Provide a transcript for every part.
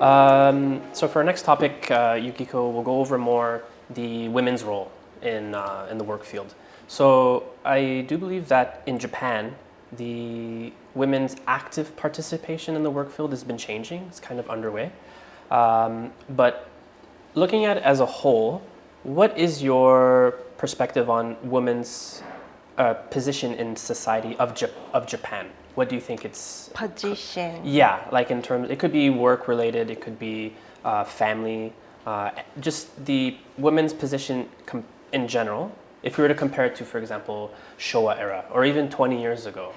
So for our next topic, Yukiko will go over more the women's role in the work field. So I do believe that in Japan, the women's active participation in the work field has been changing. It's kind of underway. But looking at it as a whole, what is your perspective on women's position in society of Japan? What do you think it's Position. Yeah, like in terms, it could be work related, it could be family, just the women's position in general. If we were to compare it to, for example, Showa era or even 20 years ago,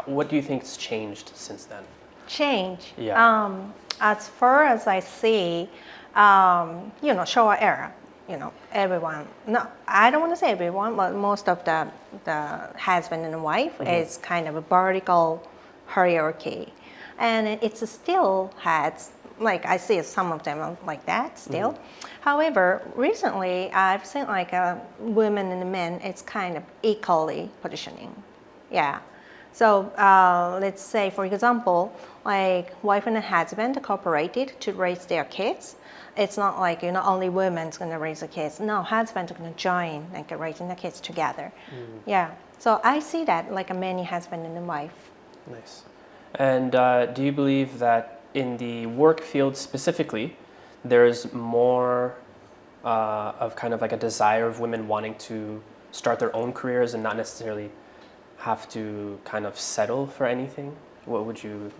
what do you think's changed since then? Change. Yeah. As far as I see, Showa era, everyone, no, I don't want to say everyone, but most of the husband and wife is kind of a vertical hierarchy. And it still has, like I see some of them are like that still. However, recently I've seen like women and men, it's kind of equally positioning. Yeah. So let's say, for example, like wife and husband cooperated to raise their kids. It's not like only women's gonna raise the kids. No, husband's gonna join like raising the kids together. Yeah. So I see that like many husband and wife. Nice. And do you believe that in the work field specifically, there's more of kind of like a desire of women wanting to start their own careers and not necessarily have to kind of settle for anything? What would you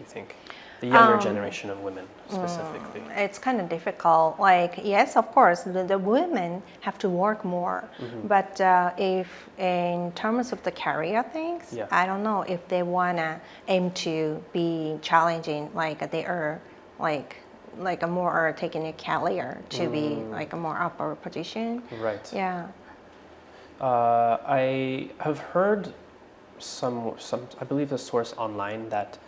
think? The younger generation of women specifically. It's kind of difficult. Like, yes, of course, the women have to work more. But if in terms of the career things, Yeah. I don't know if they want to aim to be challenging, like they are like a more taking a career to be like a more upper position. Right. Yeah. I have heard some I believe a source online that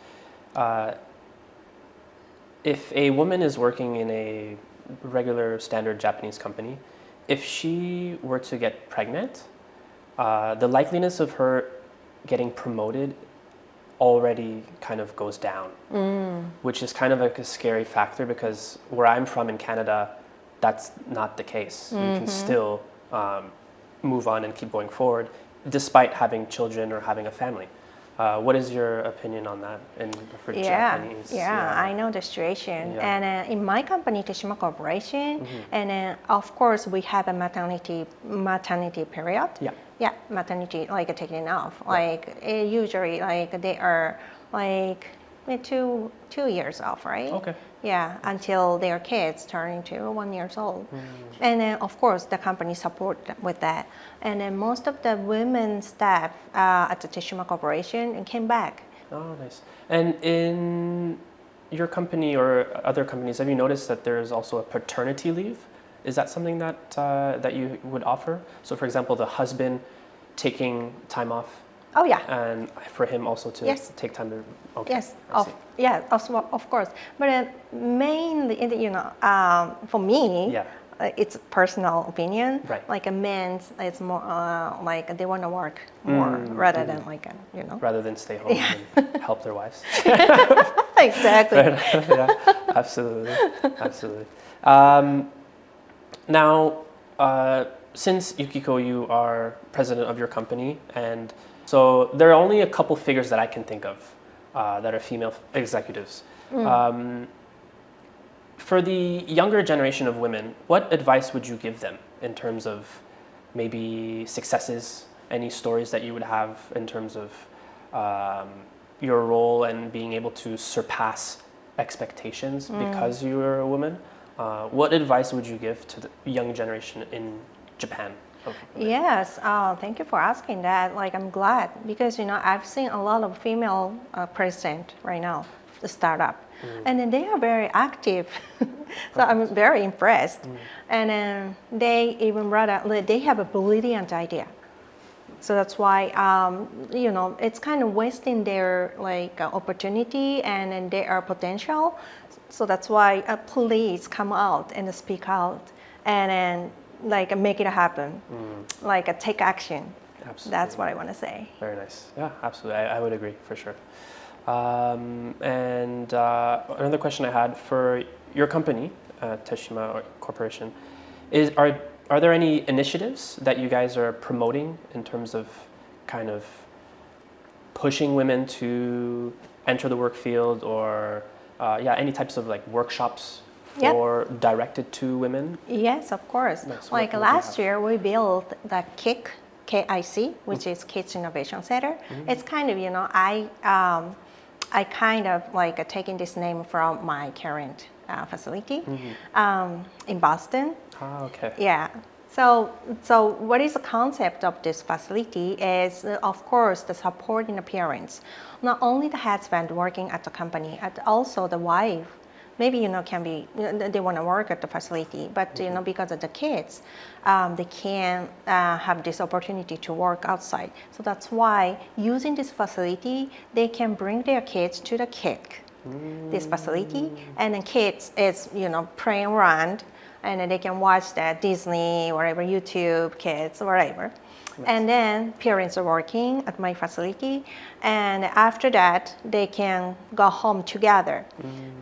if a woman is working in a regular standard Japanese company, if she were to get pregnant, the likeliness of her getting promoted already kind of goes down, which is kind of like a scary factor because where I'm from in Canada, that's not the case. You can still move on and keep going forward despite having children or having a family. What is your opinion on that for Japanese? Yeah, I know the situation. Yeah. And in my company, Teshima Corporation, and of course we have a maternity period. Yeah. Yeah, maternity like taking off. Like usually like they are like 2 years off, right? Okay. Yeah, until their kids turn into 1 year old. And then of course the company support with that. And then most of the women staff at the Teshima Corporation came back. Oh, nice. And in your company or other companies, have you noticed that there's also a paternity leave? Is that something that that you would offer? So for example, the husband taking time off. Oh yeah. And for him also to Yes. take time to. Okay, Yes, I see. of course. But mainly, for me, Yeah. It's personal opinion. Right. Like a man's, it's more like they want to work more rather than like Rather than stay home and help their wives. Exactly. Yeah, absolutely, absolutely. Now, since Yukiko, you are president of your company, and so there are only a couple figures that I can think of that are female executives. For the younger generation of women, what advice would you give them in terms of maybe successes, any stories that you would have in terms of your role and being able to surpass expectations because you're a woman? What advice would you give to the young generation in Japan? Yes, thank you for asking that. Like, I'm glad because I've seen a lot of female president right now, the startup, and then they are very active. So I'm very impressed. And they even they have a brilliant idea. So that's why it's kind of wasting their opportunity and their potential. So that's why please come out and speak out and make it happen, take action. Absolutely. That's what I want to say. Very nice. Yeah, absolutely. I would agree for sure. And another question I had for your company, Teshima Corporation, are there any initiatives that you guys are promoting in terms of kind of pushing women to enter the work field, or any types of like workshops for directed to women? Yes, of course. Nice. Like last year, we built the KIC, which is Kids Innovation Center. It's kind of, I kind of like taking this name from my current facility in Boston. Ah, okay. Yeah. So what is the concept of this facility is, of course, the supporting the parents. Not only the husband working at the company, but also the wife. Maybe, can be, they want to work at the facility, but, because of the kids, they can't have this opportunity to work outside. So that's why using this facility, they can bring their kids to the this facility, and then kids is, playing around, and then they can watch that Disney, whatever, YouTube, kids, whatever. Nice. And then parents are working at my facility, and after that they can go home together.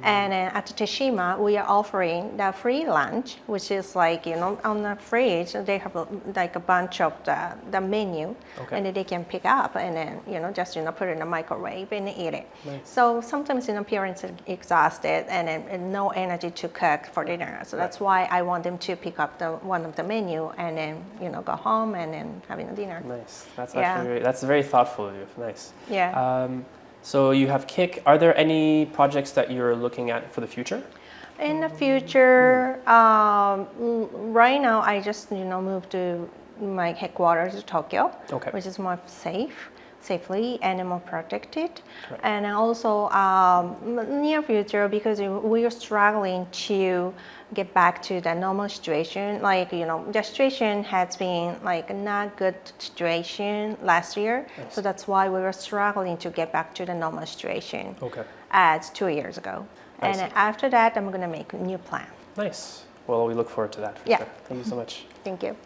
And at Teshima, we are offering the free lunch, which is like, on the fridge they have like a bunch of the menu, and then they can pick up and then just put it in the microwave and eat it. Nice. So sometimes parents are exhausted and no energy to cook for dinner. So that's why I want them to pick up one of the menu and then go home and then having a dinner. Nice. That's actually that's very thoughtful of you. Nice. Yeah. So you have KIC. Are there any projects that you're looking at for the future? In the future, right now I just moved to my headquarters to Tokyo, which is more safely and more protected. Right. And also near future, because we are struggling to get back to the normal situation. Like, the situation has been like a not good situation last year. Nice. So that's why we were struggling to get back to the normal situation as 2 years ago. And after that, I'm going to make a new plan. Nice. Well, we look forward to that. Yeah. Sure. Thank you so much. Thank you.